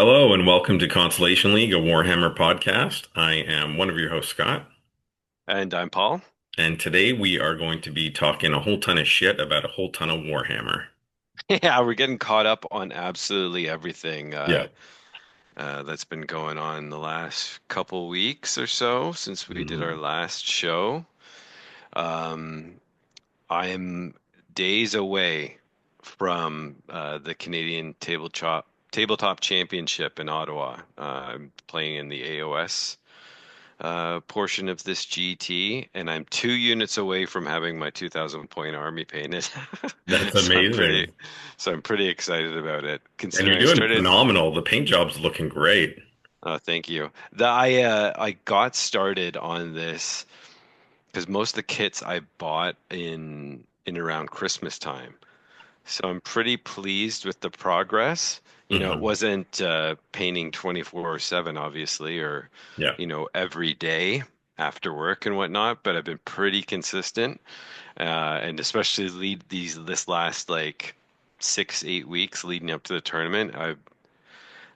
Hello and welcome to Constellation League, a Warhammer podcast. I am one of your hosts, Scott, And I'm Paul. and today we are going to be talking a whole ton of shit about a whole ton of Warhammer. Yeah, we're getting caught up on absolutely everything Yeah. that's been going on the last couple weeks or so since we did our Mhm. last show. Um, I'm days away from the Canadian Tabletop Championship in Ottawa. I'm playing in the AOS portion of this GT, and I'm 2 units away from having my 2,000 point army painted. That's So I'm pretty, amazing. so I'm pretty excited about it. And you're Considering I doing started, phenomenal. The paint job's looking great. thank you. I got started on this because most of the kits I bought in around Christmas time. So I'm pretty pleased with the progress. It Hmm. wasn't painting 24/7, obviously, or, Yeah. every day after work and whatnot, but I've been pretty consistent. And especially this last like 6, 8 weeks leading up to the tournament,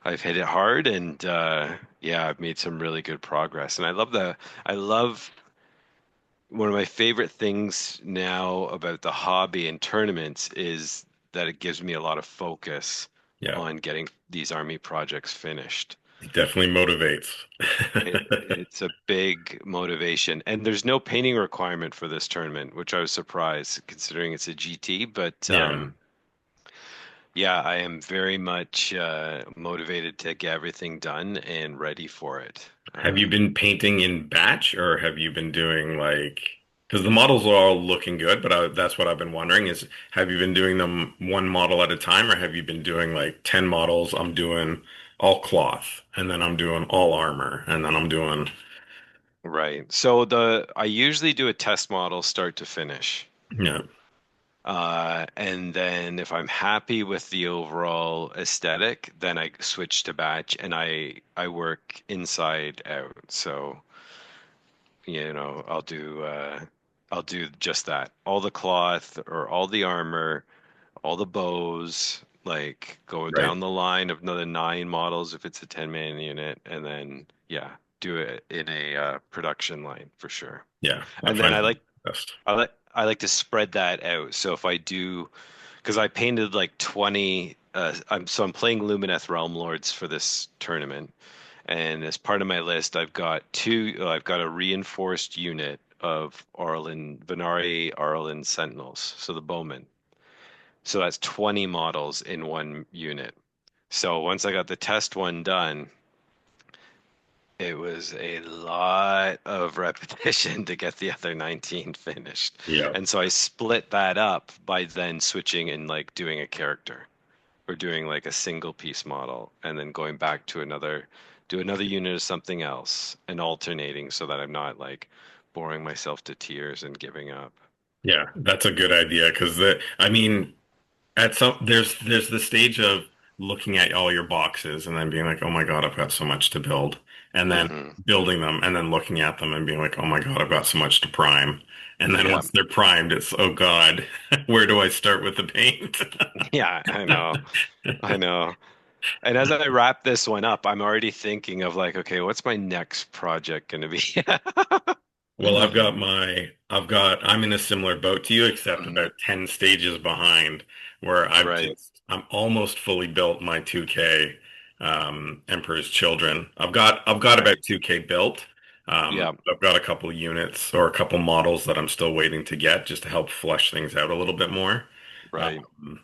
I've hit it hard and yeah, I've made some really good progress. And I love one of my favorite things now about the hobby and tournaments is that it gives me a lot of focus Yeah. on getting these army projects finished. It definitely motivates. It's a big motivation, and there's no painting requirement for this tournament, which I was surprised considering it's a GT. But Yeah. yeah, I am very much motivated to get everything done and ready for it. Have you been painting in batch or have you been doing like, because the models are all looking good, but that's what I've been wondering is have you been doing them one model at a time or have you been doing like 10 models? I'm doing all cloth and then I'm doing all armor and then I'm doing, Right. So I usually do a test model start to finish. yeah, And then if I'm happy with the overall aesthetic, then I switch to batch and I work inside out. So, I'll do just that. All the cloth or all the armor, all the bows, like go right. down the line of another 9 models if it's a 10-man unit, and then yeah, do it in a production line for sure. Yeah. I And then find it best. I like to spread that out. So if I do, because I painted like 20, I'm playing Lumineth Realm Lords for this tournament, and as part of my list, I've got a reinforced unit of Arlen Venari Arlen Sentinels, so the bowmen. So that's 20 models in one unit. So once I got the test one done, it was a lot of repetition to get the other 19 finished. Yeah. And so I split that up by then switching and like doing a character or doing like a single piece model and then going back to do another unit of something else and alternating so that I'm not like boring myself to tears and giving up. Yeah. That's a good idea because I mean, at some there's the stage of looking at all your boxes and then being like, oh my God, I've got so much to build. And then Hmm. building them and then looking at them and being like, oh my God, I've got so much to prime. And then Yeah. once they're primed, it's oh God, where do I start with the paint? Yeah, I know. I know. And as I wrap this one up, I'm already thinking of like, okay, what's my next project going to be? Well, I'm in a similar boat to you, except Mhm. about 10 stages behind where Right. I'm almost fully built my 2K Emperor's Children. I've got Right. about 2K built. Yeah. I've got a couple units or a couple models that I'm still waiting to get just to help flesh things out a little bit more. Right. Um,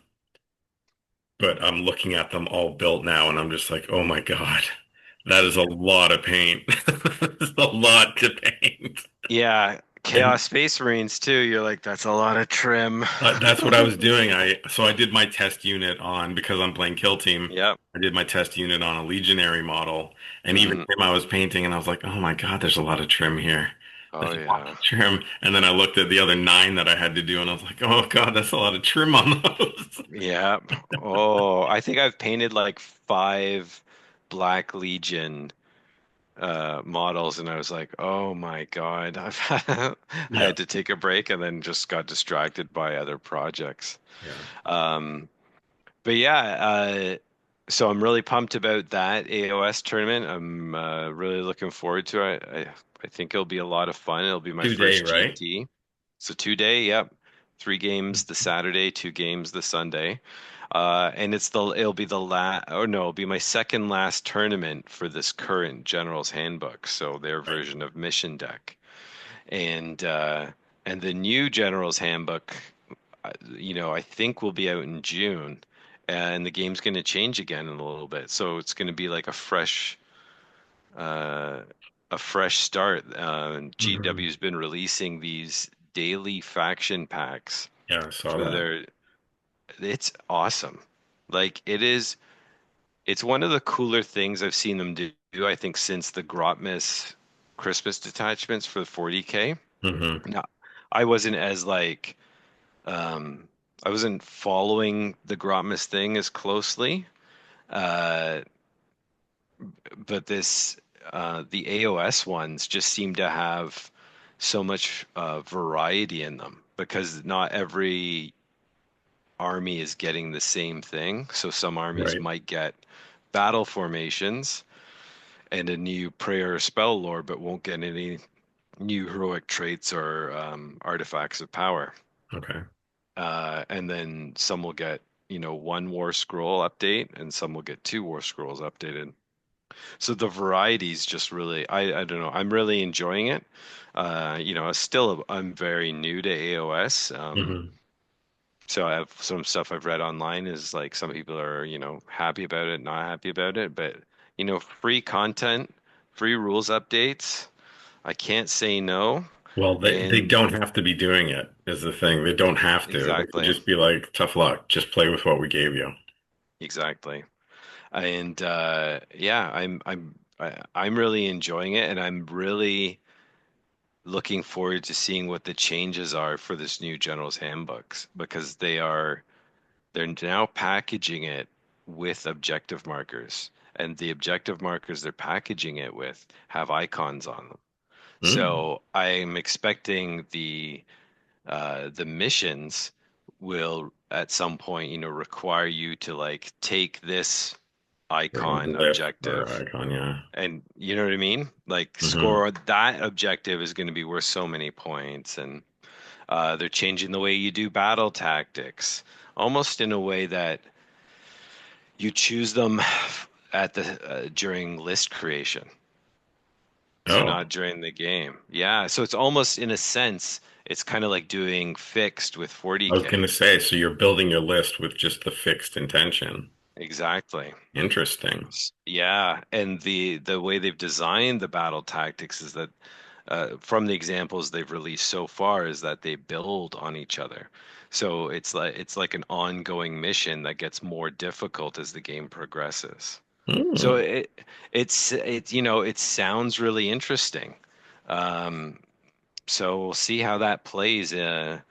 but I'm looking at them all built now and I'm just like, oh my God, that is a lot of paint. It's a lot to paint. Yeah. And Chaos Space Marines too. You're like, that's a lot of trim. That's what I was doing. I did my test unit on because I'm playing Kill Team. Yep. I did my test unit on a Legionary model, and even Hmm. him I was painting, and I was like, "Oh my God, there's a lot of trim here. Oh That's a lot yeah. of trim." And then I looked at the other nine that I had to do, and I was like, "Oh God, that's a lot of trim on those." Yeah. Oh, I think I've painted like 5 Black Legion models, and I was like, oh my God, I Yeah, had to take a break and then just got distracted by other projects. yeah, Um, but yeah, so I'm really pumped about that AOS tournament. I'm really looking forward to it. I think it'll be a lot of fun. It'll be my 2 day, first right? GT. It's a 2 day, yep. 3 games the Saturday, 2 games the Sunday. And it'll be the last, or no, it'll be my second last tournament for this current General's Handbook, so their Right. version of Mission Deck. And the new General's Handbook, I think will be out in June, and the game's going to change again in a little bit. So it's going to be like uh, a fresh start. Hmm. GW's been releasing these daily faction packs Yeah, I saw for that. their. It's awesome. Like it's one of the cooler things I've seen them do. I think since the Grotmas Christmas detachments for the 40K. Hmm. Now, I wasn't as like Um, I wasn't following the Grotmas thing as closely, uh, but the AOS ones just seem to have so much variety in them because not every army is getting the same thing. So some armies Right. might get battle formations and a new prayer or spell lore, but won't get any new heroic traits or artifacts of power. Okay. And then some will get, one war scroll update, and some will get two war scrolls updated. So the variety's just really, I don't know, I'm really enjoying it. I'm very new to AOS. Hmm. So I have some stuff I've read online is like some people are, happy about it, not happy about it, but free content, free rules updates. I can't say no. Well, they And don't have to be doing it, is the thing. They don't have to. They could exactly, just be like, tough luck. Just play with what we gave you. exactly. And yeah, I'm really enjoying it, and I'm really looking forward to seeing what the changes are for this new General's Handbooks because they're now packaging it with objective markers, and the objective markers they're packaging it with have icons on them. Mm. So I'm expecting the missions will at some point, require you to like take this icon Lift or objective icon, yeah. and you know what I mean? Like Hmm. score that objective is going to be worth so many points, and they're changing the way you do battle tactics, almost in a way that you choose them at the during list creation, so not Oh, during the game. Yeah, so it's almost in a sense, it's kind of like doing fixed with I was 40K. gonna say, so you're building your list with just the fixed intention. Exactly. Interesting. Yeah, and the way they've designed the battle tactics is that from the examples they've released so far is that they build on each other. So it's like an ongoing mission that gets more difficult as the game progresses. So Hmm. it sounds really interesting. Um, so we'll see how that plays out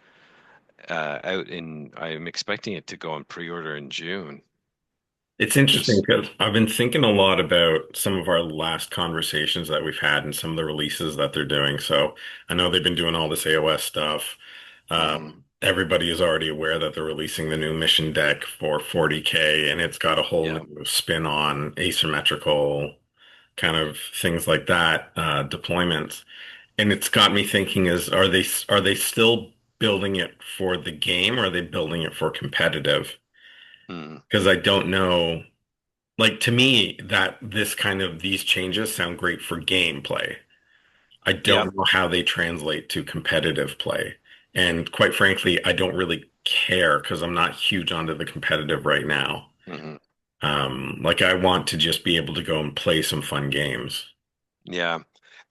I'm expecting it to go on pre-order in June. It's interesting Just because I've been thinking a lot about some of our last conversations that we've had and some of the releases that they're doing. So I know they've been doing all this AOS stuff. mhm, Everybody is already aware that they're releasing the new mission deck for 40K, and it's got a whole yeah. new spin on asymmetrical kind of things like that, deployments. And it's got me thinking are they still building it for the game or are they building it for competitive? Mm, Because I don't know. Like to me, that this kind of these changes sound great for gameplay. I yeah. don't know how they translate to competitive play. And quite frankly, I don't really care because I'm not huge onto the competitive right now. Mhm. Like I want to just be able to go and play some fun games. Yeah.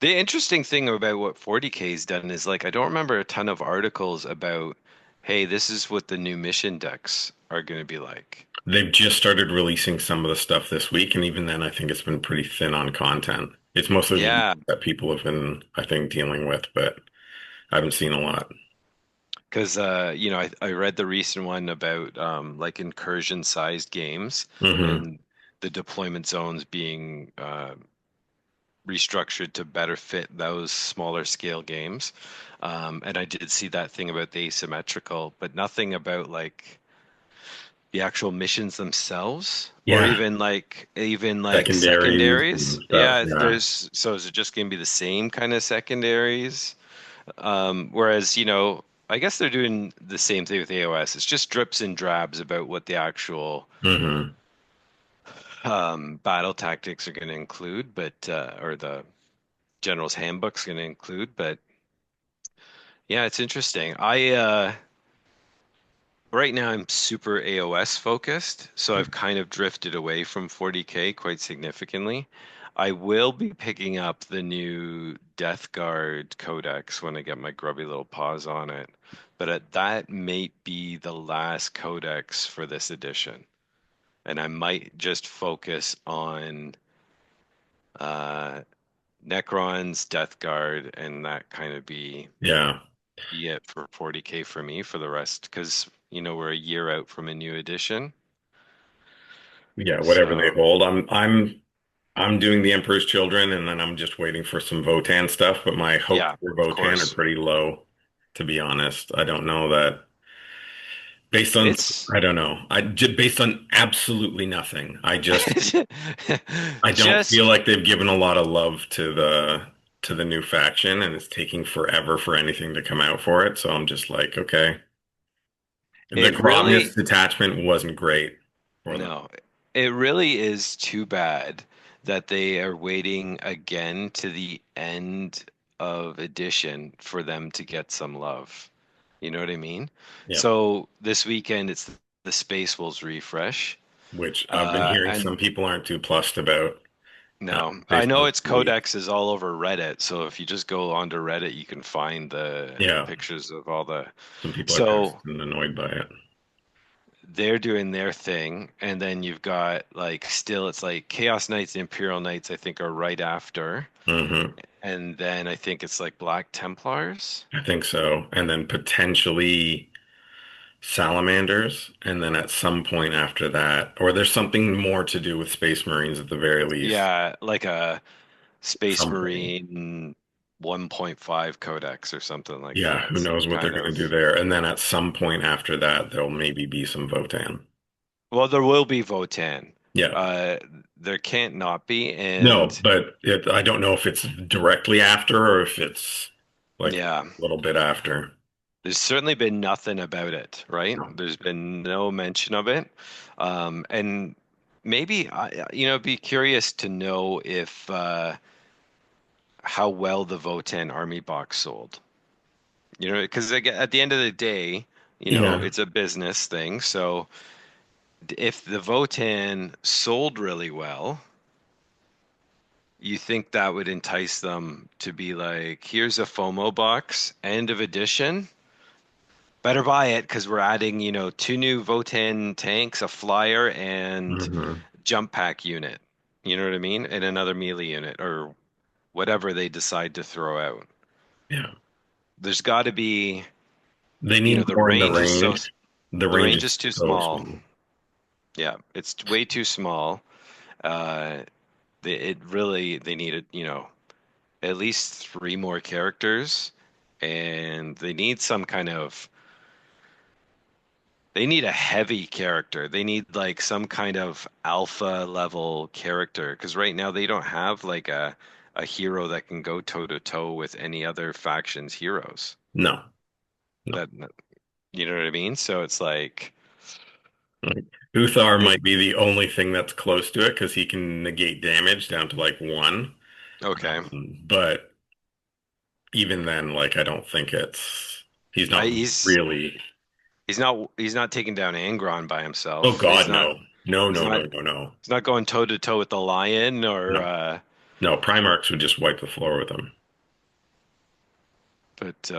The interesting thing about what 40K's done is like I don't remember a ton of articles about, hey, this is what the new mission decks are going to be like. They've just started releasing some of the stuff this week, and even then, I think it's been pretty thin on content. It's mostly the Yeah, that people have been, I think, dealing with, but I haven't seen a lot. because I read the recent one about like incursion-sized games Hmm. and the deployment zones being restructured to better fit those smaller scale games. And I did see that thing about the asymmetrical, but nothing about like the actual missions themselves, or Yeah, even like secondaries secondaries. and stuff. Yeah, Yeah. there's so is it just gonna be the same kind of secondaries? Whereas, I guess they're doing the same thing with AOS. It's just drips and drabs about what the actual Hmm. battle tactics are going to include, but or the general's handbook's going to include. But yeah, it's interesting. I Right now I'm super AOS focused, so I've kind of drifted away from 40K quite significantly. I will be picking up the new Death Guard Codex when I get my grubby little paws on it, but that may be the last codex for this edition, and I might just focus on uh, Necrons, Death Guard, and that kind of Yeah. be it for 40K for me for the rest, because we're a year out from a new edition. Yeah, whatever they So hold. I'm doing the Emperor's Children, and then I'm just waiting for some Votan stuff, but my hopes yeah, for of Votan are course. pretty low, to be honest. I don't know that based on It's I don't know. Based on absolutely nothing. I don't feel just like they've given a lot of love to the new faction, and it's taking forever for anything to come out for it. So I'm just like, okay. The it really Gromness detachment wasn't great for them. no, it really is too bad that they are waiting again to the end of edition for them to get some love. You know what I mean? Yeah. So this weekend it's the Space Wolves refresh. Which I've been hearing And some people aren't too plussed about. no, I know Facebook it's week. Codex is all over Reddit, so if you just go onto Reddit, you can find the Yeah, pictures of all the. some people are kind So of annoyed by it. they're doing their thing, and then you've got like still it's like Chaos Knights, Imperial Knights, I think are right after, Hmm. and then I think it's like Black Templars. I think so. And then potentially salamanders. And then at some point after that, or there's something more to do with Space Marines at the very least. Yeah, like a Space Something. Marine 1.5 Codex or something like Yeah, that. who Some knows what they're kind going to of. do there. And then at some point after that, there'll maybe be some Votan. Well, there will be Votan. Yeah. Uh, there can't not be, No, and but I don't know if it's directly after or if it's like yeah, a little bit after. there's certainly been nothing about it, right? No. There's been no mention of it. And maybe be curious to know if how well the Votan army box sold. Because at the end of the day, Yeah. it's a business thing. So if the Votan sold really well, you think that would entice them to be like, here's a FOMO box, end of edition. Better buy it because we're adding, two new Votan tanks, a flyer, and Hmm. jump pack unit. You know what I mean? And another melee unit or whatever they decide to throw out. Yeah. There's got to be, They need the more in the range is range. The the range range is is too so small. small. Yeah, it's way too small. Uh, they needed, at least three more characters, and they need a heavy character. They need like some kind of alpha level character because right now they don't have like a hero that can go toe to toe with any other faction's heroes. No, no. That you know what I mean? So it's like Like, Uthar they might be the only thing that's close to it because he can negate damage down to like one. okay. But even then, like, I don't think he's I, not he's really. he's not taking down Angron by Oh himself. God, no. No, He's no, not no, no, no. he's not going toe to toe with the lion or No. No, Primarchs would just wipe the floor with him. but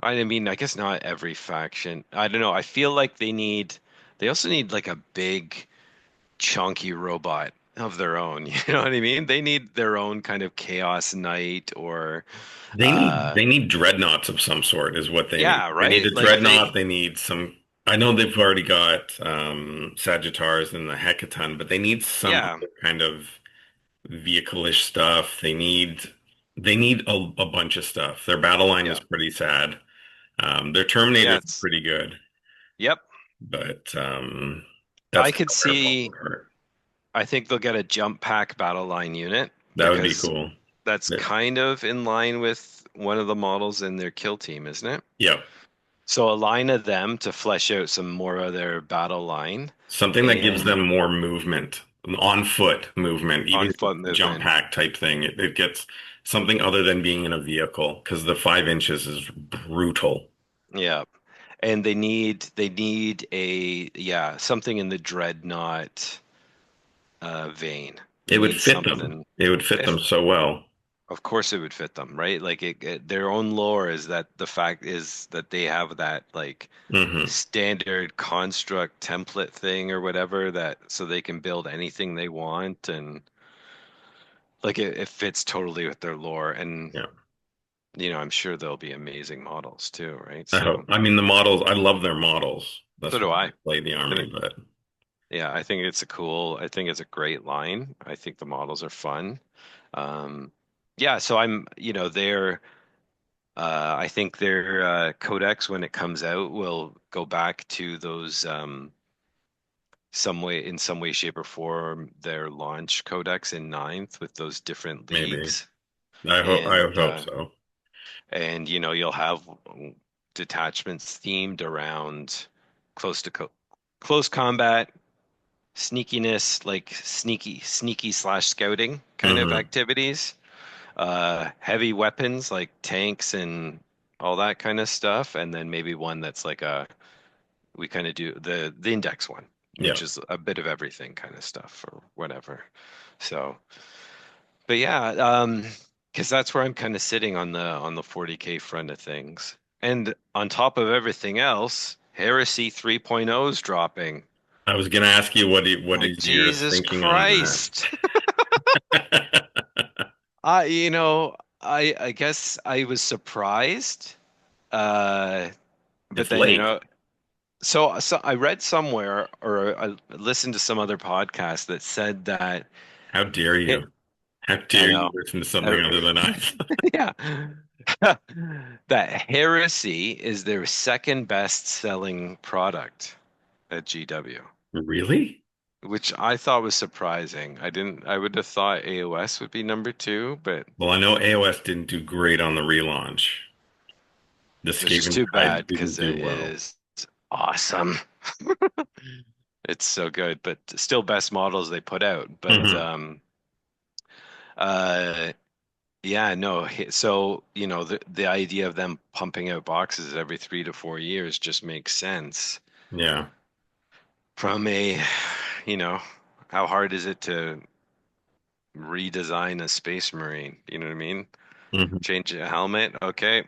I mean, I guess not every faction. I don't know. I feel like they also need like a big, chunky robot of their own. You know what I mean? They need their own kind of Chaos Knight or, They need dreadnoughts of some sort is what they need. yeah, They need right? a Like dreadnought. They need some. I know they've already got Sagittars and the Hecaton, but they need some yeah, other kind of vehicle-ish stuff. They need a bunch of stuff. Their battle line is yeah, pretty sad. Their yeah. Terminators are It's pretty good, yep. but That's I kind could of where it falls see, apart. I think they'll get a jump pack battle line unit That would be because cool. that's Yeah. kind of in line with one of the models in their kill team, isn't it? Yeah. So a line of them to flesh out some more of their battle line Something that gives and them more movement, on foot movement, even on if it's foot a jump movement. pack type thing. It gets something other than being in a vehicle because the 5 inches is brutal. Yeah. And they need a yeah, something in the dreadnought vein. They It would need fit them. something. It would fit them If so well. of course it would fit them, right? Like their own lore is that the fact is that they have that like Hmm. standard construct template thing or whatever that so they can build anything they want and like it fits totally with their lore and Yeah. I'm sure there'll be amazing models too, right? I hope. So I mean, the models, I love their models. so That's why do I I. play the And army, but yeah, I think it's a great line. I think the models are fun. Um, yeah, so I think their codex when it comes out will go back to those in some way, shape, or form, their launch codex in ninth with those different maybe. leagues. I And hope so. you'll have detachments themed around close to co close combat sneakiness, like sneaky slash scouting kind of Hmm. activities. Heavy weapons like tanks and all that kind of stuff, and then maybe one that's like we kind of do the index one, Yeah. which is a bit of everything kind of stuff or whatever. So, but yeah, because that's where I'm kind of sitting on the 40K front of things. And on top of everything else, Heresy 3.0 is dropping. I was gonna ask you what Like is your Jesus thinking on Christ. that? I guess I was surprised. Uh, but It's then, late. so I read somewhere or I listened to some other podcast that said that How dare it, you? How I dare you know. listen to something Uh, other than us? yeah. That Heresy is their second best selling product at GW, Really? which I thought was surprising. I would have thought AOS would be number two, but Well, I know AOS didn't do great on the relaunch. The which is Skaven too Tide bad didn't because do it well. is awesome. It's so good, but still best models they put out. But Hmm. uh yeah, no. So, the idea of them pumping out boxes every 3 to 4 years just makes sense Yeah. from you know, how hard is it to redesign a Space Marine? You know what I mean? Hmm. Change a helmet. Okay,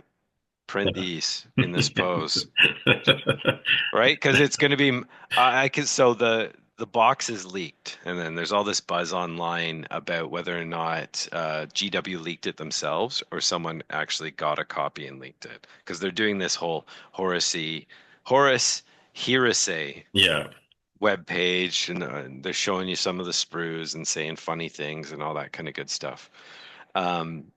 print these in this pose. Right? Because it's going to be, I can, so the box is leaked, and then there's all this buzz online about whether or not GW leaked it themselves or someone actually got a copy and leaked it. Because they're doing this whole Horus Heresy Yeah. web page, and they're showing you some of the sprues and saying funny things and all that kind of good stuff. Um,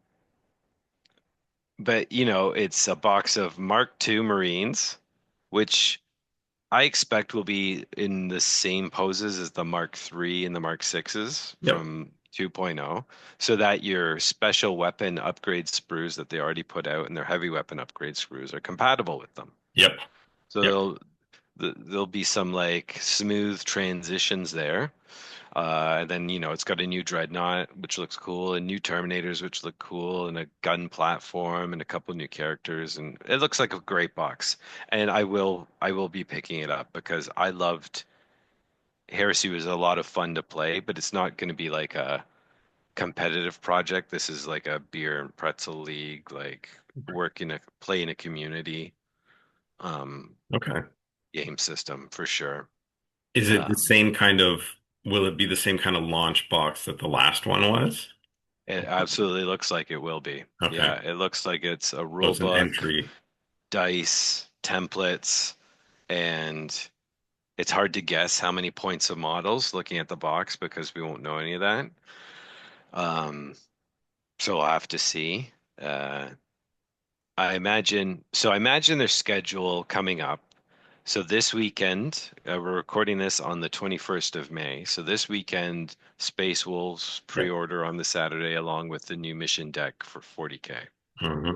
but it's a box of Mark II Marines, which I expect will be in the same poses as the Mark III and the Mark Sixes Yep. from 2.0, so that your special weapon upgrade sprues that they already put out and their heavy weapon upgrade screws are compatible with them. Yep. So Yep. there'll be some like smooth transitions there. And then, it's got a new Dreadnought, which looks cool, and new Terminators, which look cool, and a gun platform and a couple new characters. And it looks like a great box. And I will be picking it up because I loved Heresy was a lot of fun to play, but it's not going to be like a competitive project. This is like a beer and pretzel league, like play in a community um, Okay. game system for sure. Is it the Um, same kind of, will it be the same kind of launch box that the last one was? It absolutely looks like it will be. Okay. Yeah, it looks like it's a So rule it's an book, entry. dice, templates, and it's hard to guess how many points of models looking at the box because we won't know any of that. Um, so we'll have to see. I imagine their schedule coming up. So this weekend, we're recording this on the 21st of May. So this weekend, Space Wolves Yep. pre-order on the Saturday along with the new mission deck for 40K. Hmm.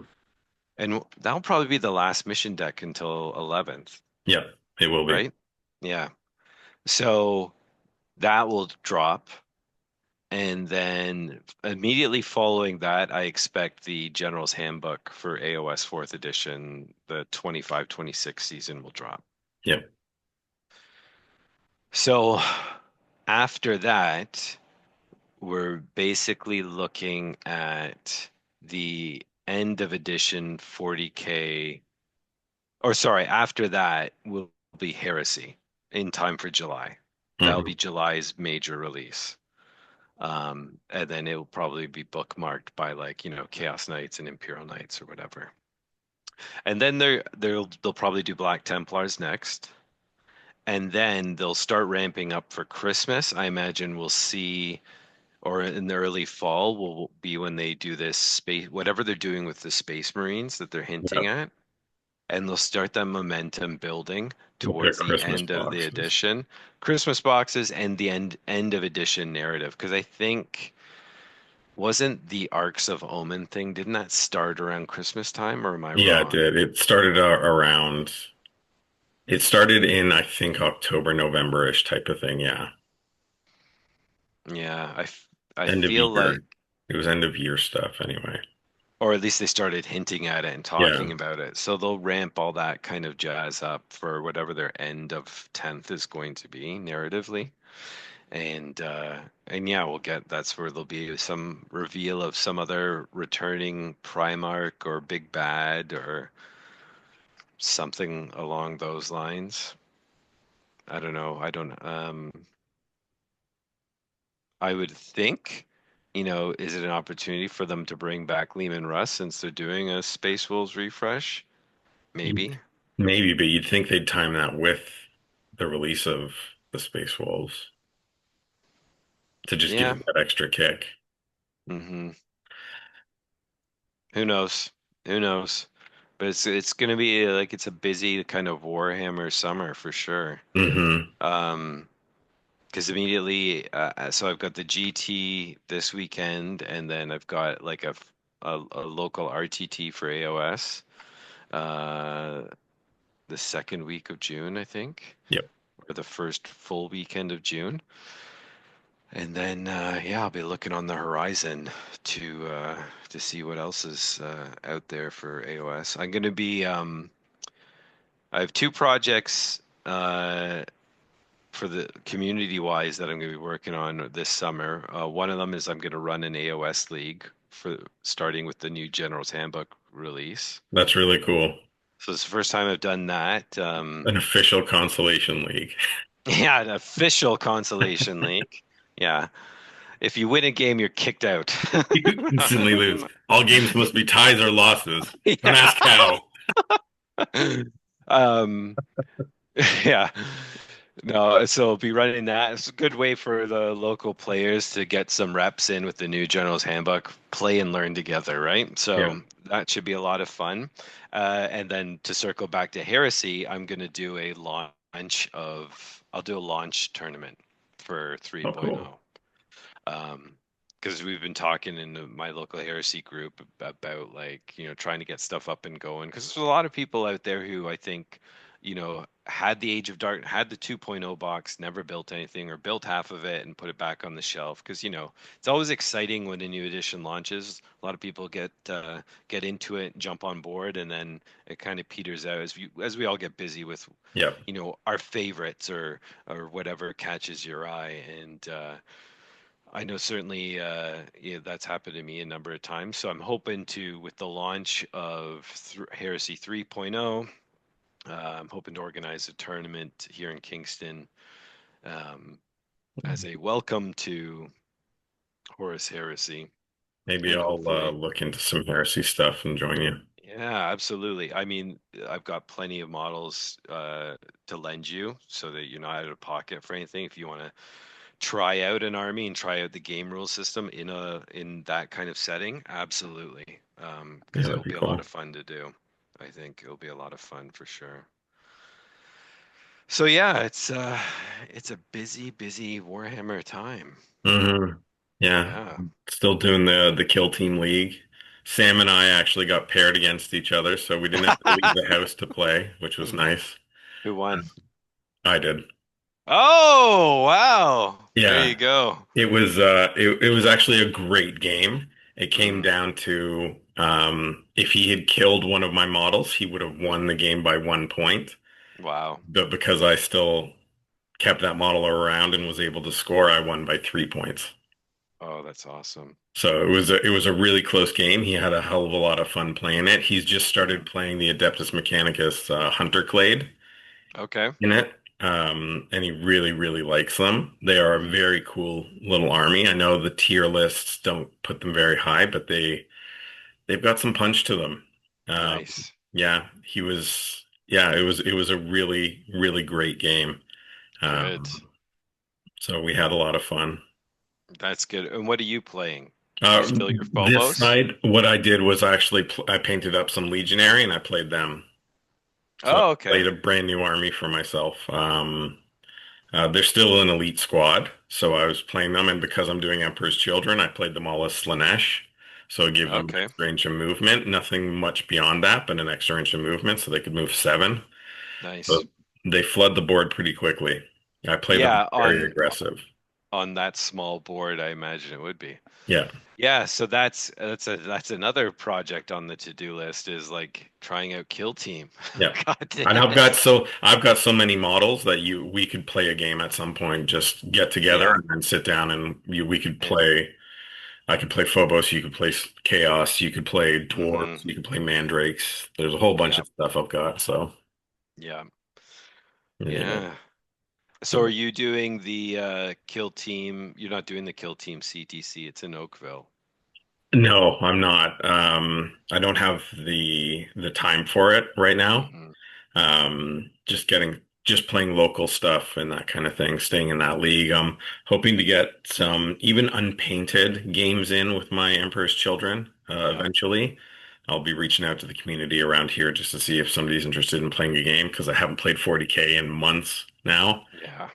And that'll probably be the last mission deck until 11th, Yep. It will be. right? Yeah. So that will drop. And then immediately following that, I expect the General's Handbook for AOS 4th edition, the 25-26 season will drop. Yep. So after that, we're basically looking at the end of edition 40K, or sorry, after that will be Heresy in time for July. That'll Hmm. be July's major release. And then it'll probably be bookmarked by like, Chaos Knights and Imperial Knights or whatever. And then they'll probably do Black Templars next. And then they'll start ramping up for Christmas. I imagine we'll see, or in the early fall will be when they do this space, whatever they're doing with the Space Marines that they're hinting Yep. at. And they'll start that momentum building We'll get towards the Christmas end of the boxes. edition, Christmas boxes, and the end of edition narrative. Because I think wasn't the Arcs of Omen thing, didn't that start around Christmas time, or am I Yeah, it wrong? did. It started around, it started in, I think, October, November-ish type of thing. Yeah. Yeah, I End of feel like, year. It was end of year stuff anyway. or at least they started hinting at it and Yeah. talking about it. So they'll ramp all that kind of jazz up for whatever their end of 10th is going to be narratively. And yeah, we'll get that's where there'll be some reveal of some other returning Primarch or Big Bad or something along those lines. I don't know. I don't I would think, is it an opportunity for them to bring back Lehman Russ since they're doing a Space Wolves refresh? You'd- Maybe. Maybe, but you'd think they'd time that with the release of the Space Wolves to just give Yeah. it that extra kick. Hmm. Who knows? Who knows? But it's gonna be like it's a busy kind of Warhammer summer for sure. Hmm. Um, because immediately, so I've got the GT this weekend, and then I've got like a local RTT for AOS, uh, the second week of June, I think, Yep. or the first full weekend of June. And then, yeah, I'll be looking on the horizon to see what else is out there for AOS. I have two projects for the community wise that I'm going to be working on this summer. One of them is I'm going to run an AOS league for starting with the new General's Handbook release. That's really cool. So it's the first time I've done that. An official consolation league. Yeah, an official consolation league. Yeah. If you win a game, you're kicked out. You instantly lose. All games must be ties or losses. Don't ask Yeah. how. Um, yeah. No, so I'll be running that. It's a good way for the local players to get some reps in with the new General's Handbook, play and learn together, right? Yeah. So that should be a lot of fun. And then to circle back to Heresy, I'm going to do I'll do a launch tournament for Oh, cool. 3.0. Because we've been talking in my local heresy group about like, trying to get stuff up and going. Because there's a lot of people out there who I think, had the Age of Dark, had the 2.0 box, never built anything or built half of it and put it back on the shelf. Because, it's always exciting when a new edition launches. A lot of people get into it, jump on board, and then it kind of peters out as we all get busy with, Yep. our favorites or whatever catches your eye. And I know certainly yeah, that's happened to me a number of times. So I'm hoping to, with the launch of Heresy 3.0, I'm hoping to organize a tournament here in Kingston um, as a welcome to Horus Heresy, Maybe and I'll hopefully, look into some heresy stuff and join you. yeah, absolutely. I mean, I've got plenty of models to lend you so that you're not out of pocket for anything. If you want to try out an army and try out the game rule system in that kind of setting, absolutely. Yeah, Because that'd it'll be be a lot cool. of fun to do. I think it'll be a lot of fun for sure. So yeah, it's a busy, busy Warhammer time. hmm Yeah, Yeah. still doing the Kill Team League. Sam and I actually got paired against each other, so we didn't have to leave the house to play, which was nice. Who won? I did. Oh, wow. There Yeah, you go. it was actually a great game. It came Mm, down to if he had killed one of my models, he would have won the game by 1 point. wow. But because I still kept that model around and was able to score, I won by 3 points. Oh, that's awesome. So it was a really close game. He had a hell of a lot of fun playing it. He's just Yeah. started playing the Adeptus Mechanicus Hunter Clade Okay. in it. And he really, really likes them. They are a Mm, very cool little army. I know the tier lists don't put them very high, but they've got some punch to them. Um, nice. yeah, it was a really, really great game. Good. So we had a lot of fun. That's good. And what are you playing? You Uh, still your this Phobos? side, what I did was I actually I painted up some Legionary and I played them. So I Oh, okay. played a brand new army for myself. They're still an elite squad, so I was playing them, and because I'm doing Emperor's Children, I played them all as Slanesh. So it gave them an Okay. extra inch of movement. Nothing much beyond that, but an extra inch of movement, so they could move 7. Nice. So they flood the board pretty quickly. I played them Yeah, very aggressive. on that small board, I imagine it would be. Yeah. Yeah, so that's another project on the to-do list is like trying out Kill Team. Yeah. God damn And it. I've got so many models that we could play a game at some point, just get together Yeah. and then sit down and we could And play. I could play Phobos, you could play Chaos, you could play hmm Dwarves, you could play Mandrakes. There's a whole bunch yeah. of stuff I've got, so Yeah. yeah. Yeah. So are you doing the Kill Team? You're not doing the Kill Team CTC. It's in Oakville. No, I'm not. I don't have the time for it right now. Hmm Just playing local stuff and that kind of thing, staying in that league. I'm hoping to get some even unpainted games in with my Emperor's Children Yeah. eventually. I'll be reaching out to the community around here just to see if somebody's interested in playing a game because I haven't played 40K in months now. Yeah.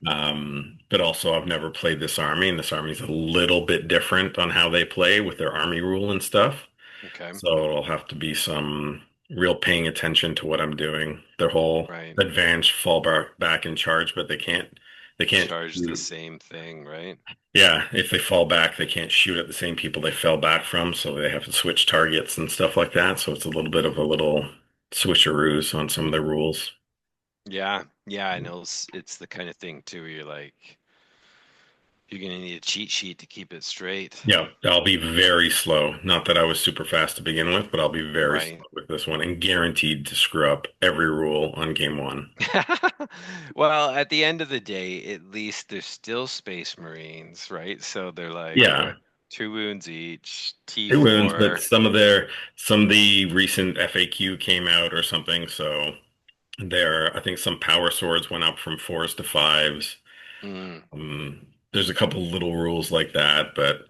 But also I've never played this army, and this army's a little bit different on how they play with their army rule and stuff. Okay. So it'll have to be some real paying attention to what I'm doing. Their whole Right. advanced fall back in charge, but they can't Charge the shoot. same thing, right? Yeah, if they fall back, they can't shoot at the same people they fell back from, so they have to switch targets and stuff like that. So it's a little bit of a little switcheroos on some of their rules. Yeah. Yeah, I know it's the kind of thing too where you're like, you're gonna need a cheat sheet to keep it straight. Yeah, I'll be very slow. Not that I was super fast to begin with, but I'll be very Right. slow with this one and guaranteed to screw up every rule on game one. Well, at the end of the day, at least they're still Space Marines, right? So they're like, Yeah, what, 2 wounds each, it wounds, but T4. some of the recent FAQ came out or something, so I think some power swords went up from fours to fives. Mm, There's a couple little rules like that, but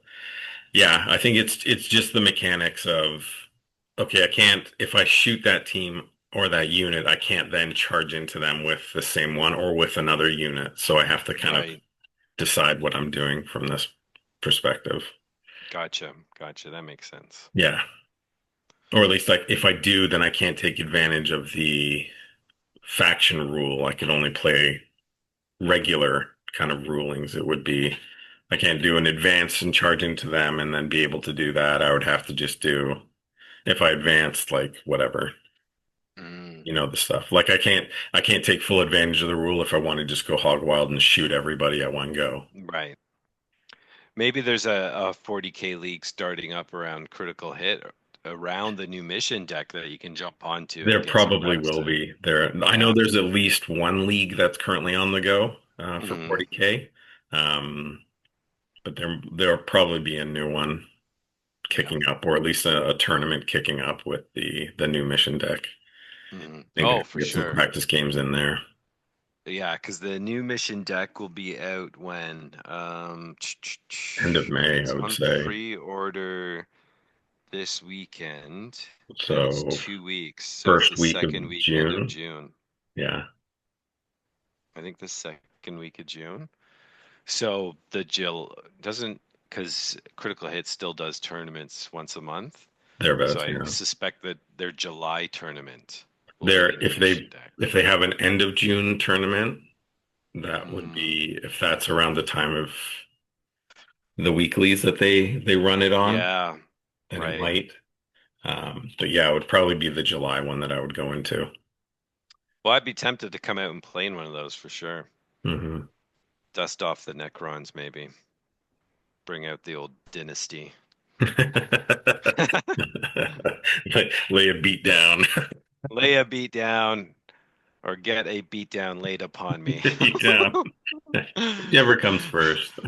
yeah, I think it's just the mechanics of okay, I can't if I shoot that team or that unit, I can't then charge into them with the same one or with another unit. So I have to kind of right. decide what I'm doing from this perspective. Gotcha. Gotcha. That makes sense. Yeah. Or at least like if I do, then I can't take advantage of the faction rule. I could only play regular kind of rulings. It would be I can't do an advance and charge into them and then be able to do that. I would have to just do if I advanced like whatever, Mm, the stuff. Like I can't take full advantage of the rule if I want to just go hog wild and shoot everybody at one go. right. Maybe there's a 40K league starting up around Critical Hit around the new mission deck that you can jump onto There and get some probably reps will in. be there. I know Yeah. there's at least one league that's currently on the go for Mm, 40K. Um, but there'll probably be a new one yeah. kicking up, or at least a tournament kicking up with the new mission deck. Mm. I think I Oh, can for get some sure. practice games in there. Yeah, because the new mission deck will be out when End of May, I it's would on say. pre-order this weekend and it's So 2 weeks. So it's first the week of second weekend of June. June. Yeah. I think the second week of June. So the Jill doesn't, because Critical Hit still does tournaments once a month. So Thereabouts, I yeah. suspect that their July tournament will be There, innovation deck. if they have an end of June tournament, that would Mm, be if that's around the time of the weeklies that they run it on, yeah, then it right. might. But yeah, it would probably be the July one that I would go into. Well, I'd be tempted to come out and play in one of those for sure. Hmm. Dust off the Necrons, maybe. Bring out the old dynasty. Lay a beat down. Lay a beat down or get a beat down laid upon me. Beat down. Whichever comes first.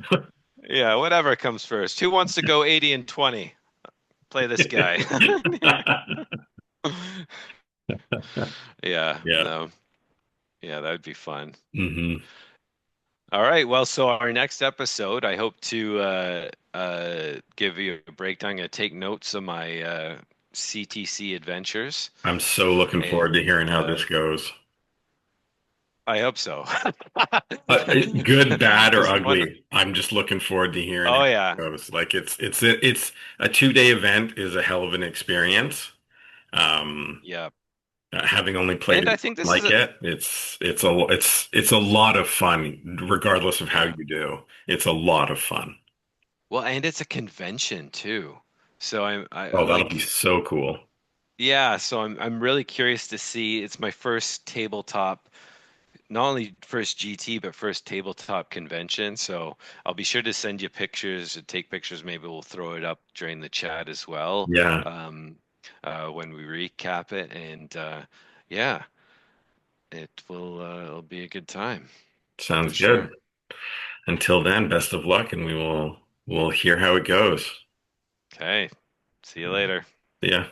Yeah, whatever comes first. Who wants to go 80 and 20? Play this guy. Yeah. Yeah, Yeah. no. Yeah, that would be fun. Hmm. All right. Well, so our next episode, I hope to give you a breakdown. I'm going to take notes of my CTC adventures, I'm so looking forward to and hearing how this goes. I hope so. Good, bad, or Because one, ugly. I'm just looking forward to hearing how oh it yeah, goes. Like it's a 2 day event is a hell of an experience. Um, yeah. Having only played And it I think this is like a, it, it's a lot of fun, regardless of how yeah. you do. It's a lot of fun. Well, and it's a convention too. So I Oh, that'll be like, so cool. yeah. So I'm really curious to see. It's my first tabletop, not only first GT, but first tabletop convention. So I'll be sure to send you pictures, take pictures. Maybe we'll throw it up during the chat as well, Yeah, when we recap it. And yeah, it will it'll be a good time for sounds good. sure. Until then, best of luck, and we'll hear how it goes. Okay, see you later. See ya.